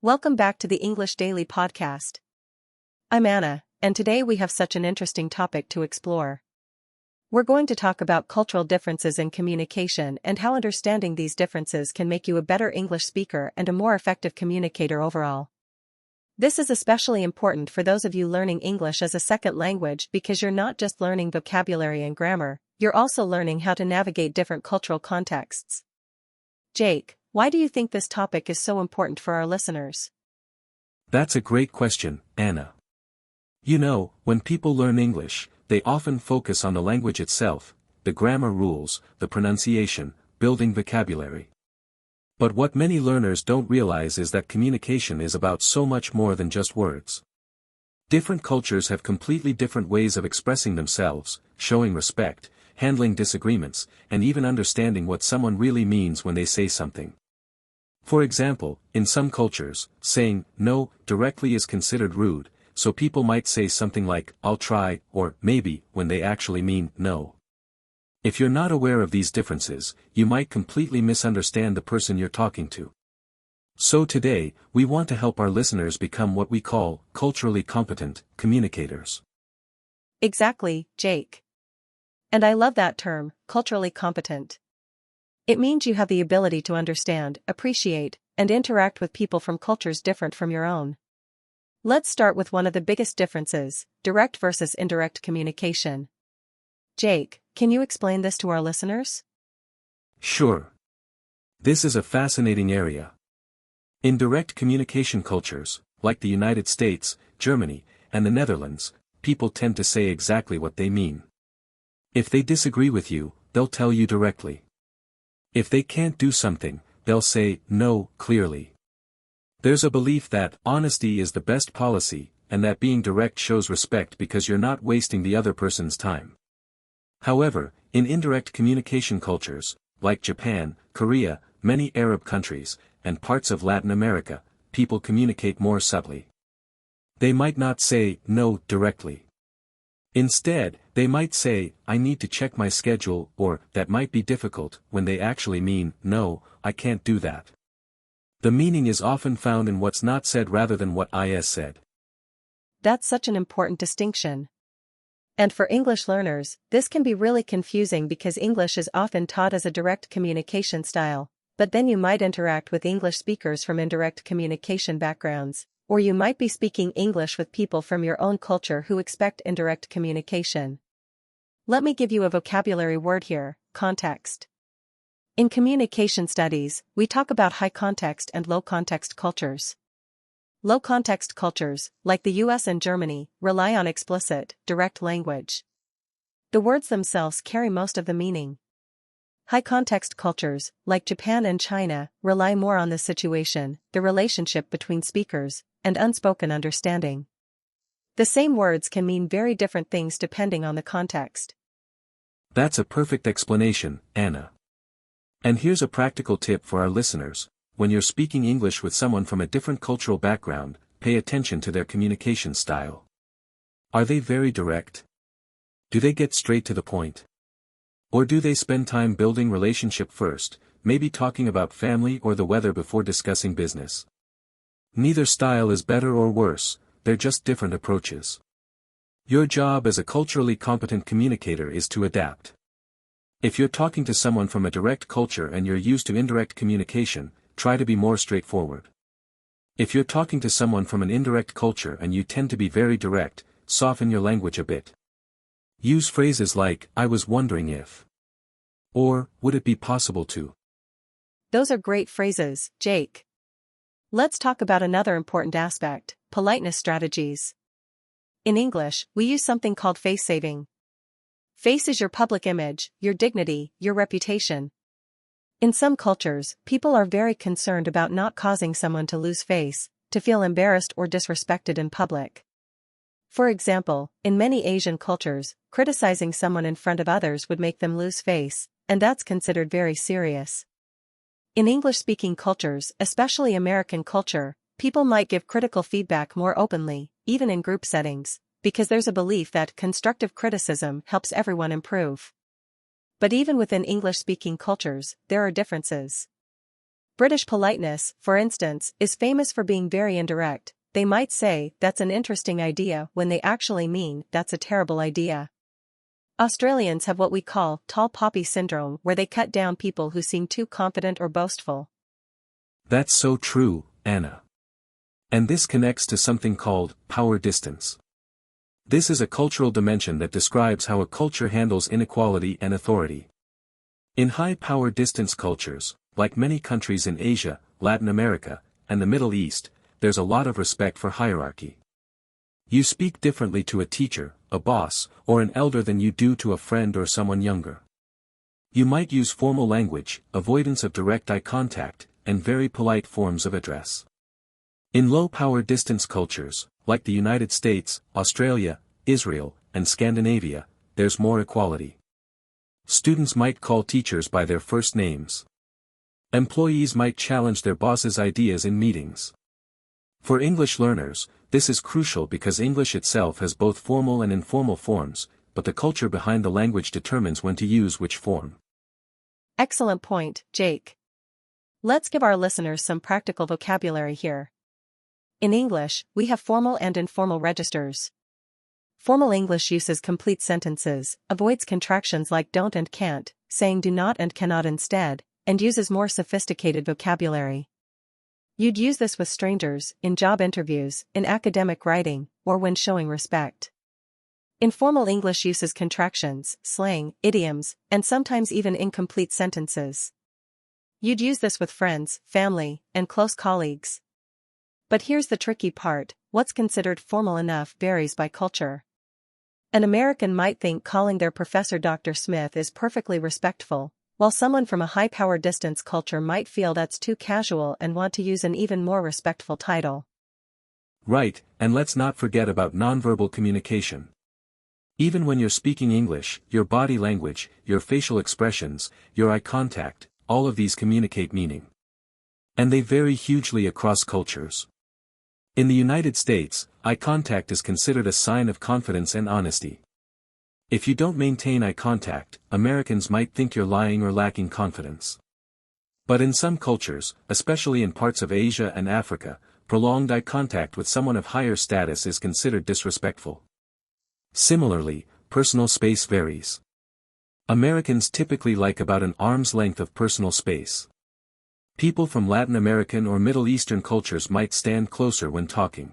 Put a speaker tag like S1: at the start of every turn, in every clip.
S1: Welcome back to the English Daily Podcast. I'm Anna, and today we have such an interesting topic to explore. We're going to talk about cultural differences in communication and how understanding these differences can make you a better English speaker and a more effective communicator overall. This is especially important for those of you learning English as a second language because you're not just learning vocabulary and grammar, you're also learning how to navigate different cultural contexts. Jake, why do you think this topic is so important for our listeners?
S2: That's a great question, Anna. You know, when people learn English, they often focus on the language itself, the grammar rules, the pronunciation, building vocabulary. But what many learners don't realize is that communication is about so much more than just words. Different cultures have completely different ways of expressing themselves, showing respect, handling disagreements, and even understanding what someone really means when they say something. For example, in some cultures, saying no directly is considered rude, so people might say something like, "I'll try," or "maybe," when they actually mean no. If you're not aware of these differences, you might completely misunderstand the person you're talking to. So today, we want to help our listeners become what we call culturally competent communicators.
S1: Exactly, Jake. And I love that term, culturally competent. It means you have the ability to understand, appreciate, and interact with people from cultures different from your own. Let's start with one of the biggest differences, direct versus indirect communication. Jake, can you explain this to our listeners?
S2: Sure. This is a fascinating area. In direct communication cultures, like the United States, Germany, and the Netherlands, people tend to say exactly what they mean. If they disagree with you, they'll tell you directly. If they can't do something, they'll say no clearly. There's a belief that honesty is the best policy, and that being direct shows respect because you're not wasting the other person's time. However, in indirect communication cultures, like Japan, Korea, many Arab countries, and parts of Latin America, people communicate more subtly. They might not say no directly. Instead, they might say, "I need to check my schedule," or "that might be difficult," when they actually mean, "No, I can't do that." The meaning is often found in what's not said rather than what is said.
S1: That's such an important distinction. And for English learners, this can be really confusing because English is often taught as a direct communication style, but then you might interact with English speakers from indirect communication backgrounds, or you might be speaking English with people from your own culture who expect indirect communication. Let me give you a vocabulary word here, context. In communication studies, we talk about high context and low context cultures. Low context cultures, like the US and Germany, rely on explicit, direct language. The words themselves carry most of the meaning. High context cultures, like Japan and China, rely more on the situation, the relationship between speakers, and unspoken understanding. The same words can mean very different things depending on the context.
S2: That's a perfect explanation, Anna. And here's a practical tip for our listeners: when you're speaking English with someone from a different cultural background, pay attention to their communication style. Are they very direct? Do they get straight to the point? Or do they spend time building relationship first, maybe talking about family or the weather before discussing business? Neither style is better or worse, they're just different approaches. Your job as a culturally competent communicator is to adapt. If you're talking to someone from a direct culture and you're used to indirect communication, try to be more straightforward. If you're talking to someone from an indirect culture and you tend to be very direct, soften your language a bit. Use phrases like, "I was wondering if," or "would it be possible to."
S1: Those are great phrases, Jake. Let's talk about another important aspect, politeness strategies. In English, we use something called face saving. Face is your public image, your dignity, your reputation. In some cultures, people are very concerned about not causing someone to lose face, to feel embarrassed or disrespected in public. For example, in many Asian cultures, criticizing someone in front of others would make them lose face, and that's considered very serious. In English-speaking cultures, especially American culture, people might give critical feedback more openly, even in group settings, because there's a belief that constructive criticism helps everyone improve. But even within English-speaking cultures, there are differences. British politeness, for instance, is famous for being very indirect. They might say, "That's an interesting idea," when they actually mean, "That's a terrible idea." Australians have what we call tall poppy syndrome, where they cut down people who seem too confident or boastful.
S2: That's so true, Anna. And this connects to something called power distance. This is a cultural dimension that describes how a culture handles inequality and authority. In high-power distance cultures, like many countries in Asia, Latin America, and the Middle East, there's a lot of respect for hierarchy. You speak differently to a teacher, a boss, or an elder than you do to a friend or someone younger. You might use formal language, avoidance of direct eye contact, and very polite forms of address. In low-power distance cultures, like the United States, Australia, Israel, and Scandinavia, there's more equality. Students might call teachers by their first names. Employees might challenge their boss's ideas in meetings. For English learners, this is crucial because English itself has both formal and informal forms, but the culture behind the language determines when to use which form.
S1: Excellent point, Jake. Let's give our listeners some practical vocabulary here. In English, we have formal and informal registers. Formal English uses complete sentences, avoids contractions like don't and can't, saying do not and cannot instead, and uses more sophisticated vocabulary. You'd use this with strangers, in job interviews, in academic writing, or when showing respect. Informal English uses contractions, slang, idioms, and sometimes even incomplete sentences. You'd use this with friends, family, and close colleagues. But here's the tricky part: what's considered formal enough varies by culture. An American might think calling their professor Dr. Smith is perfectly respectful, while someone from a high-power distance culture might feel that's too casual and want to use an even more respectful title.
S2: Right, and let's not forget about nonverbal communication. Even when you're speaking English, your body language, your facial expressions, your eye contact, all of these communicate meaning. And they vary hugely across cultures. In the United States, eye contact is considered a sign of confidence and honesty. If you don't maintain eye contact, Americans might think you're lying or lacking confidence. But in some cultures, especially in parts of Asia and Africa, prolonged eye contact with someone of higher status is considered disrespectful. Similarly, personal space varies. Americans typically like about an arm's length of personal space. People from Latin American or Middle Eastern cultures might stand closer when talking.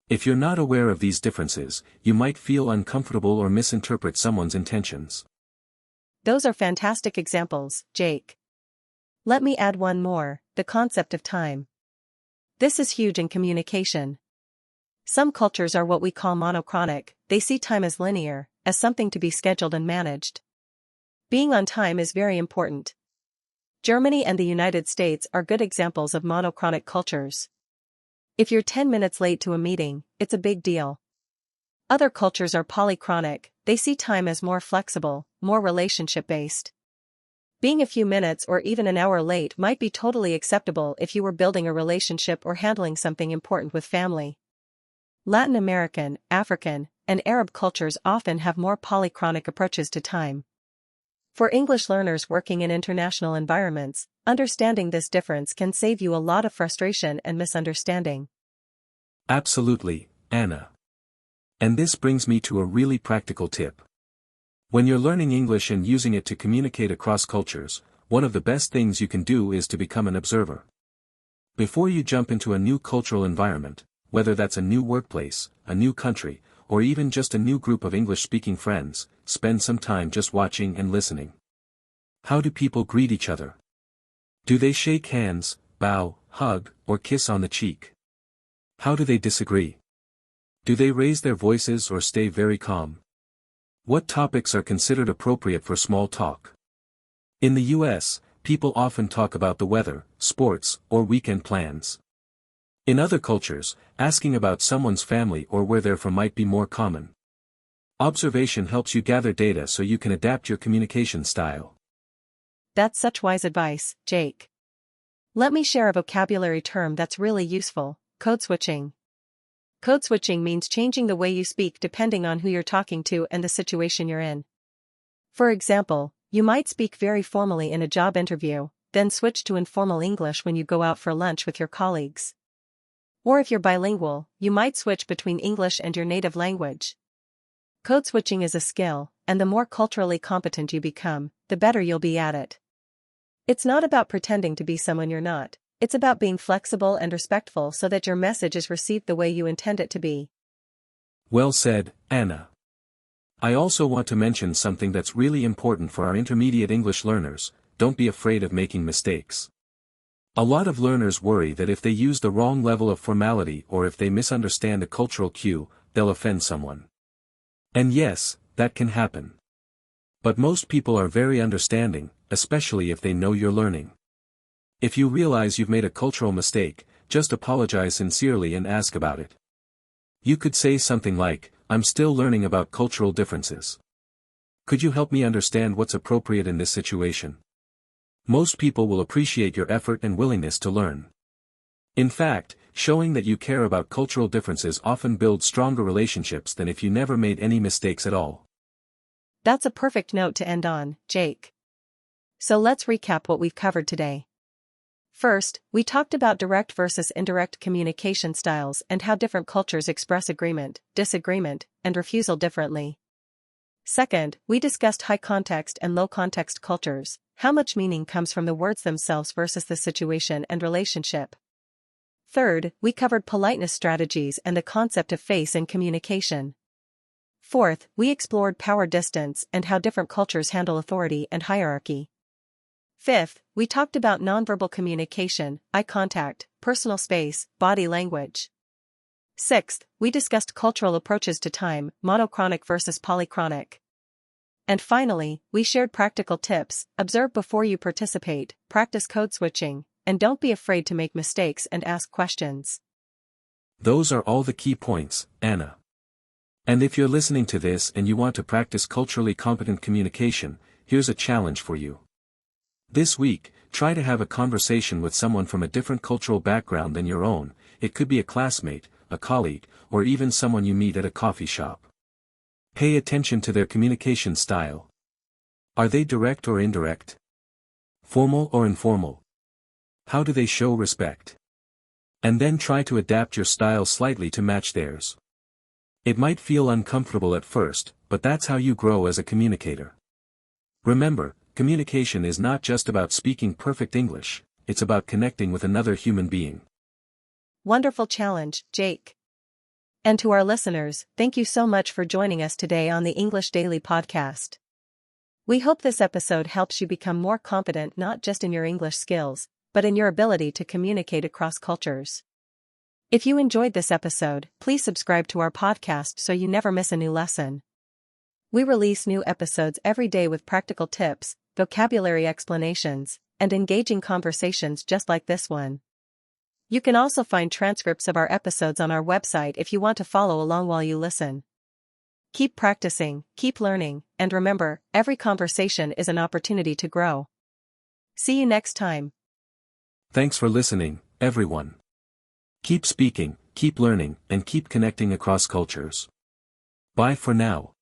S2: If you're not aware of these differences, you might feel uncomfortable or misinterpret someone's intentions.
S1: Those are fantastic examples, Jake. Let me add one more: the concept of time. This is huge in communication. Some cultures are what we call monochronic. They see time as linear, as something to be scheduled and managed. Being on time is very important. Germany and the United States are good examples of monochronic cultures. If you're 10 minutes late to a meeting, it's a big deal. Other cultures are polychronic. They see time as more flexible, more relationship-based. Being a few minutes or even an hour late might be totally acceptable if you were building a relationship or handling something important with family. Latin American, African, and Arab cultures often have more polychronic approaches to time. For English learners working in international environments, understanding this difference can save you a lot of frustration and misunderstanding.
S2: Absolutely, Anna. And this brings me to a really practical tip. When you're learning English and using it to communicate across cultures, one of the best things you can do is to become an observer. Before you jump into a new cultural environment, whether that's a new workplace, a new country, or even just a new group of English-speaking friends, spend some time just watching and listening. How do people greet each other? Do they shake hands, bow, hug, or kiss on the cheek? How do they disagree? Do they raise their voices or stay very calm? What topics are considered appropriate for small talk? In the US, people often talk about the weather, sports, or weekend plans. In other cultures, asking about someone's family or where they're from might be more common. Observation helps you gather data so you can adapt your communication style.
S1: That's such wise advice, Jake. Let me share a vocabulary term that's really useful: code switching. Code switching means changing the way you speak depending on who you're talking to and the situation you're in. For example, you might speak very formally in a job interview, then switch to informal English when you go out for lunch with your colleagues. Or if you're bilingual, you might switch between English and your native language. Code switching is a skill, and the more culturally competent you become, the better you'll be at it. It's not about pretending to be someone you're not, it's about being flexible and respectful so that your message is received the way you intend it to be.
S2: Well said, Anna. I also want to mention something that's really important for our intermediate English learners: don't be afraid of making mistakes. A lot of learners worry that if they use the wrong level of formality or if they misunderstand a cultural cue, they'll offend someone. And yes, that can happen. But most people are very understanding, especially if they know you're learning. If you realize you've made a cultural mistake, just apologize sincerely and ask about it. You could say something like, "I'm still learning about cultural differences. Could you help me understand what's appropriate in this situation?" Most people will appreciate your effort and willingness to learn. In fact, showing that you care about cultural differences often builds stronger relationships than if you never made any mistakes at all.
S1: That's a perfect note to end on, Jake. So let's recap what we've covered today. First, we talked about direct versus indirect communication styles and how different cultures express agreement, disagreement, and refusal differently. Second, we discussed high context and low context cultures, how much meaning comes from the words themselves versus the situation and relationship. Third, we covered politeness strategies and the concept of face in communication. Fourth, we explored power distance and how different cultures handle authority and hierarchy. Fifth, we talked about nonverbal communication, eye contact, personal space, body language. Sixth, we discussed cultural approaches to time, monochronic versus polychronic. And finally, we shared practical tips: observe before you participate, practice code switching, and don't be afraid to make mistakes and ask questions.
S2: Those are all the key points, Anna. And if you're listening to this and you want to practice culturally competent communication, here's a challenge for you. This week, try to have a conversation with someone from a different cultural background than your own. It could be a classmate, a colleague, or even someone you meet at a coffee shop. Pay attention to their communication style. Are they direct or indirect? Formal or informal? How do they show respect? And then try to adapt your style slightly to match theirs. It might feel uncomfortable at first, but that's how you grow as a communicator. Remember, communication is not just about speaking perfect English, it's about connecting with another human being.
S1: Wonderful challenge, Jake. And to our listeners, thank you so much for joining us today on the English Daily Podcast. We hope this episode helps you become more confident not just in your English skills, but in your ability to communicate across cultures. If you enjoyed this episode, please subscribe to our podcast so you never miss a new lesson. We release new episodes every day with practical tips, vocabulary explanations, and engaging conversations just like this one. You can also find transcripts of our episodes on our website if you want to follow along while you listen. Keep practicing, keep learning, and remember, every conversation is an opportunity to grow. See you next time.
S2: Thanks for listening, everyone. Keep speaking, keep learning, and keep connecting across cultures. Bye for now.